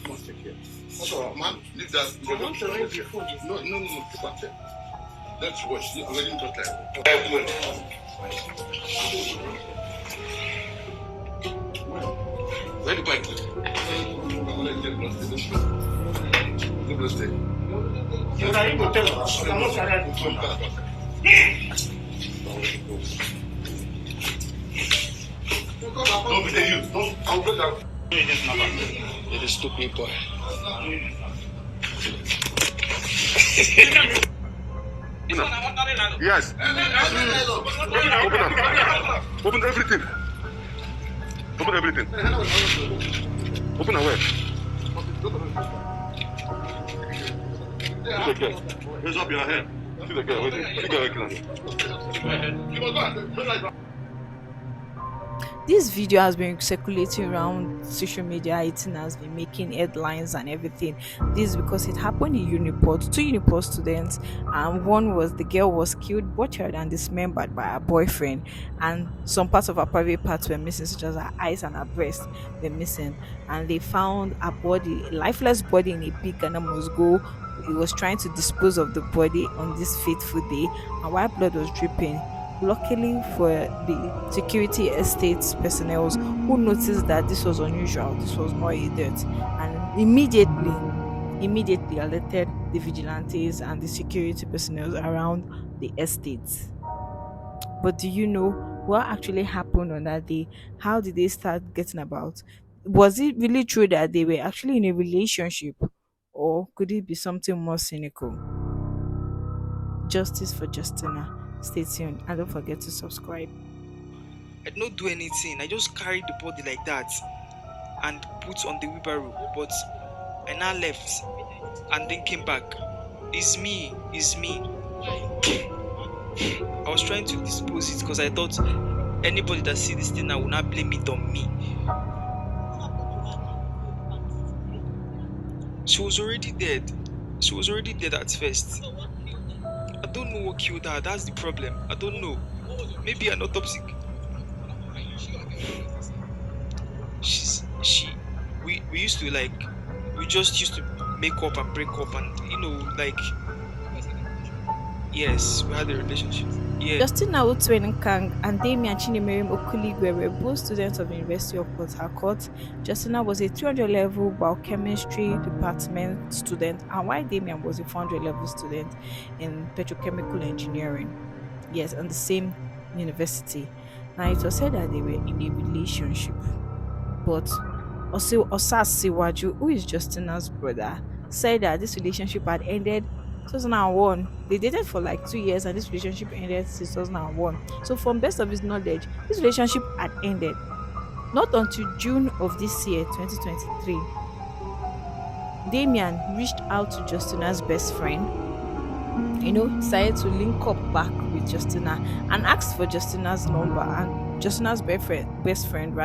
Must take care. So, man, leave that. I want to arrange your phone. No, keep on check. Let's watch. I'm ready to talk. Where the bike? I'm going to get lost. You are able to tell us. I'm not trying to phone. Don't be the youth. Don't. I'll break out. It is stupid boy. Yes. Open up. Open everything. Open everything. Open away. See the girl. Raise up your hand. See the girl. Wait. This video has been circulating around social media. It has been making headlines and everything. This is because it happened in Uniport. 2 Uniport students, and one was the girl was killed, butchered, and dismembered by her boyfriend. And some parts of her private parts were missing, such as her eyes and her breast were missing. And they found a body, a lifeless body, in a big Ghana must go. He was trying to dispose of the body on this fateful day, and while blood was dripping. Luckily for the security estates personnel who noticed that this was unusual, this was not a death, and immediately alerted the vigilantes and the security personnel around the estates. But do you know what actually happened on that day? How did they start getting about? Was it really true that they were actually in a relationship, or could it be something more cynical? Justice for Justina. Stay tuned and don't forget to subscribe. I did not do anything. I just carried the body like that and put on the wheelbarrow. But I now left and then came back. It's me. I was trying to dispose it because I thought anybody that see this thing now will not blame it on me. She was already dead. At first. I don't know what killed her. That's the problem. I don't know. Maybe an autopsy. We used to we just used to make up and break up, and yes, we had a relationship. Yeah. Justina Utwen Kang and Damian Chinemerim Okuligwe were both students of the University of Port Harcourt. Justina was a 300 level biochemistry department student, and while Damian was a 400 level student in petrochemical engineering. Yes, on the same university. Now it was said that they were in a relationship, but Osas Siwaju, who is Justina's brother, said that this relationship had ended 2001. They dated for 2 years, and this relationship ended since 2001. So from best of his knowledge, this relationship had ended not until June of this year, 2023. Damian reached out to Justina's best friend, decided to link up back with Justina and asked for Justina's number, and Justina's best friend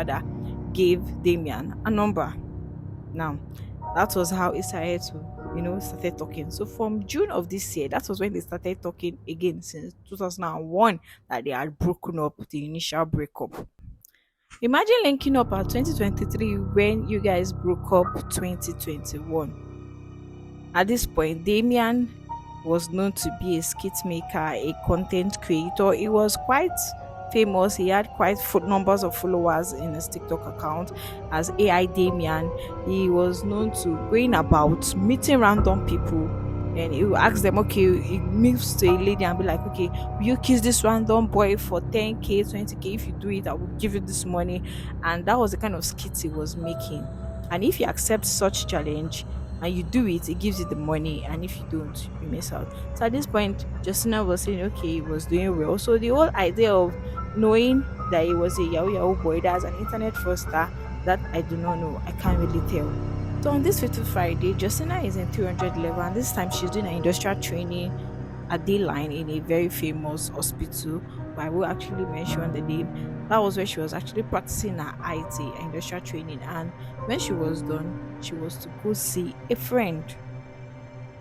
gave Damian a number. Now that was how he started talking. So from June of this year, that was when they started talking again, since 2001 that they had broken up, the initial breakup. Imagine linking up at 2023 when you guys broke up 2021. At this point, Damian was known to be a skit maker, a content creator. He was quite famous. He had quite numbers of followers in his TikTok account as AI Damian. He was known to going about meeting random people, and he would ask them, okay, he moves to a lady and be like, okay, will you kiss this random boy for 10k, 20k? If you do it, I will give you this money. And that was the kind of skits he was making. And if you accept such challenge and you do it, it gives you the money, and if you don't, you miss out. So at this point, Justina was saying, okay, he was doing well. So the whole idea of knowing that he was a Yahoo boy, that's an internet fraudster, that I do not know. I can't really tell. So on this Fatal Friday, Justina is in 300 level, and this time she's doing an industrial training at D-Line in a very famous hospital, but I will actually mention the name. That was where she was actually practicing her IT, industrial training, and when she was done, she was to go see a friend.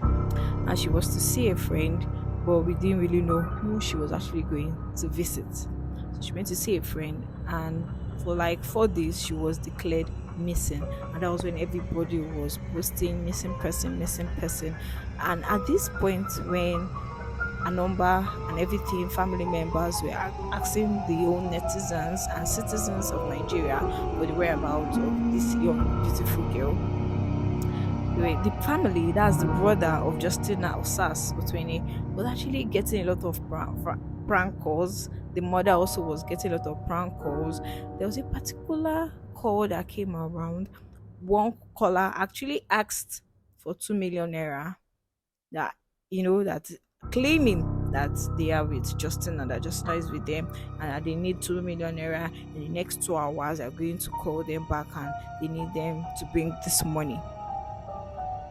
And she was to see a friend, but we didn't really know who she was actually going to visit. So she went to see a friend, and for 4 days she was declared missing. And that was when everybody was posting missing person. And at this point, when a number and everything, family members were asking the own netizens and citizens of Nigeria for the whereabouts of this young, beautiful girl. The family, that's the brother of Justina Osas Otwene, was actually getting a lot of prank calls. The mother also was getting a lot of prank calls. There was a particular call that came around. One caller actually asked for 2 million naira, that that claiming that they are with Justin and that Justina is with them, and that they need 2 million naira in the next 2 hours. They're going to call them back and they need them to bring this money.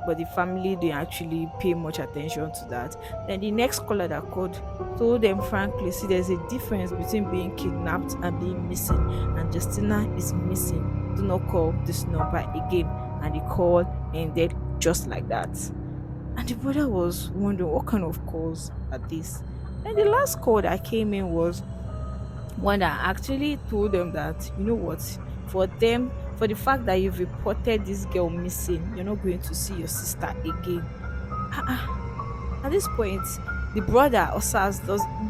But the family didn't actually pay much attention to that. Then the next caller that called told them frankly, see, there's a difference between being kidnapped and being missing, and Justina is missing. Do not call this number again. And the call ended just like that. And the brother was wondering what kind of calls are this. And the last call that came in was one that actually told them that, you know what, for them, for the fact that you've reported this girl missing, you're not going to see your sister again. Ah, ah. At this point, the brother Osas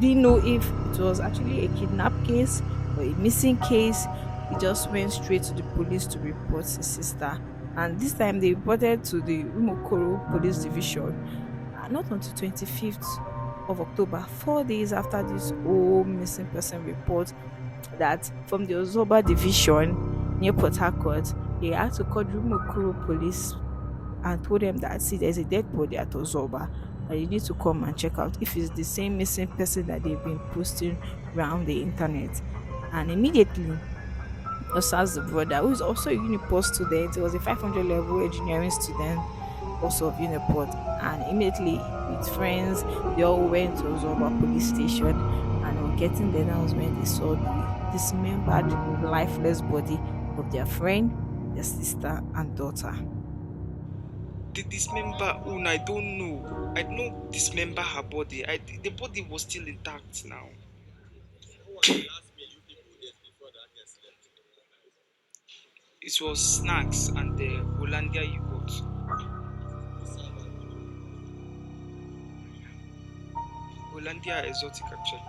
didn't know if it was actually a kidnap case or a missing case. He just went straight to the police to report his sister. And this time they reported to the Umokoro Police Division, not until 25th of October, 4 days after this whole missing person report, that from the Ozoba Division near Port Harcourt, they had to call the Umokoro Police and told them that, see, there's a dead body at Ozoba, and you need to come and check out if it's the same missing person that they've been posting around the internet. And immediately, Osas, the brother, who is also a Uniport student, he was a 500 level engineering student, also of Uniport, and immediately with friends, they all went to Ozoba police station, and on getting there, that was when they saw the dismembered, lifeless body of their friend, their sister, and daughter. The dismember Una, I don't know. I don't dismember her body. The body was still intact now. It was snacks and the Hollandia yogurt. Hollandia exotic actually.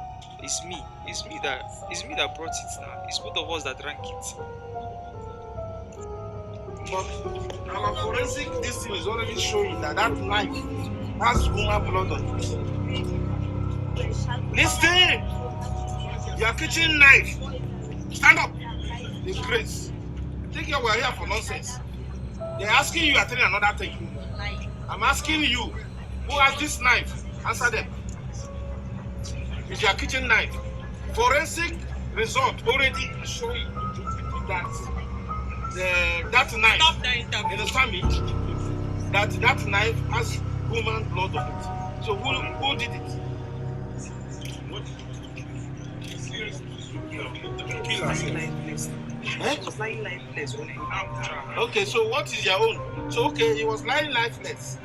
It's me. It's me that brought it now. It's both of us that drank it. But our forensic this thing is already showing that that knife has human blood on it. Listen! Your kitchen knife. Stand up. The grace. Think you were here for nonsense. They're asking you, you're telling another thing. I'm asking you, who has this knife? Answer them. It's your kitchen knife. Forensic result already showing that that knife, understand me? That knife has human blood on it. So who did it? It was lying lifeless when I Okay, so what is your own? So okay, he was lying lifeless.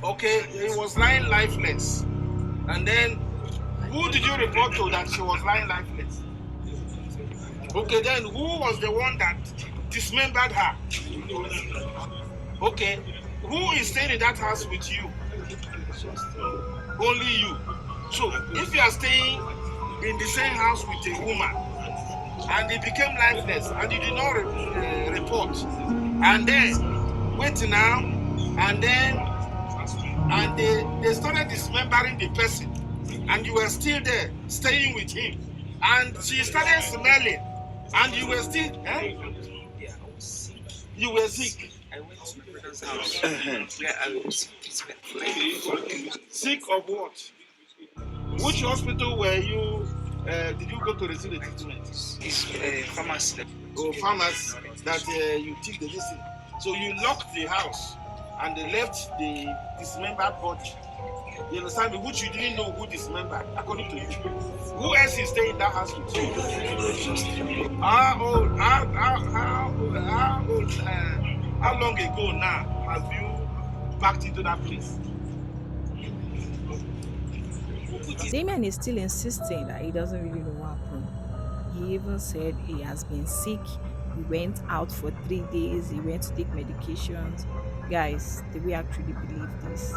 Okay, he was lying lifeless. And then who did you report to that she was lying lifeless? Okay, then who was the one that dismembered her? Okay, who is staying in that house with you? Only you. So if you are staying in the same house with a woman and it became lifeless and you did not report, and then wait now, and then they started dismembering the person, and you were still there staying with him, and she started smelling, and you were still you were sick. I went to my brother's house where I was treatment. Sick of what? Which hospital were you? Did you go to receive the treatment? It's pharmacy. Or pharmacy that you took the medicine. So you locked the house and they left the dismembered body. You understand me? Which you didn't know who dismembered, according to you. Who else is staying in that house with you? How long ago now have you packed into that place? Damien is still insisting that he doesn't really know what happened. He even said he has been sick He went out for 3 days. He went to take medications. Guys, do we actually believe this?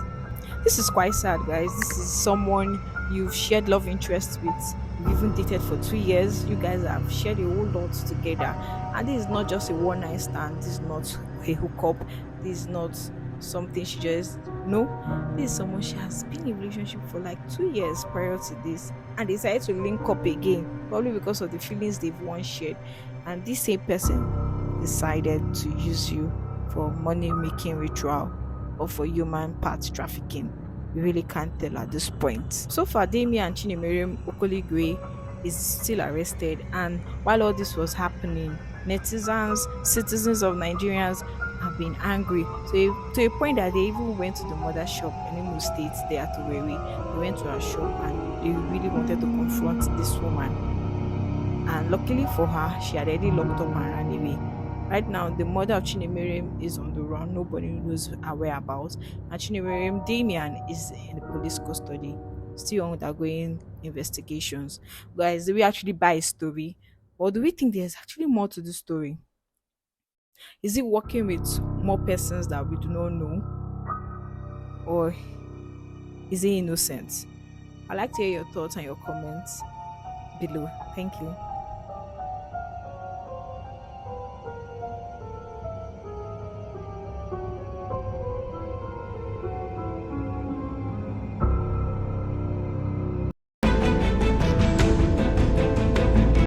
This is quite sad, guys. This is someone you've shared love interest with. You've even dated for 2 years. You guys have shared a whole lot together. And this is not just a one night stand. This is not a hookup. This is not something she just no. This is someone she has been in a relationship for like 2 years prior to this. And decided to link up again. Probably because of the feelings they've once shared. And this same person decided to use you for money making ritual or for human part trafficking. We really can't tell at this point. So far, Damien and Chinemere Okoligwe is still arrested, and while all this was happening, netizens, citizens of Nigerians have been angry to a point that they even went to the mother shop in Imo State there at Owerri. They went to her shop and they really wanted to confront this woman, and luckily for her, she had already locked up and ran away. Right now, the mother of Chinemerem is on the run. Nobody knows her whereabouts. And Chinemerem Damian is in the police custody, still undergoing investigations. Guys, do we actually buy a story? Or do we think there's actually more to the story? Is it working with more persons that we do not know? Or is it innocent? I'd like to hear your thoughts and your comments below. Thank you.